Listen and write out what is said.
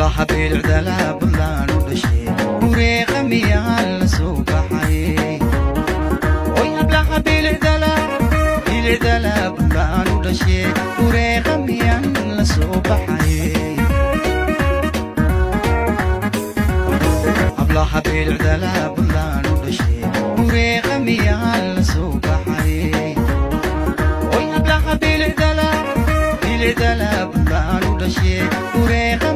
hablaha bilicdala buntland u dhashay bureeqa miyaan la soo baxay oy hablaha bilicdala buntland u dhashay bureeqa miyaan la soo baxay hablaha bilicdala buntland u dhashay bureeqa miyaan la soo baxay oy hablaha bilicdala buntland u dhashay bureeqa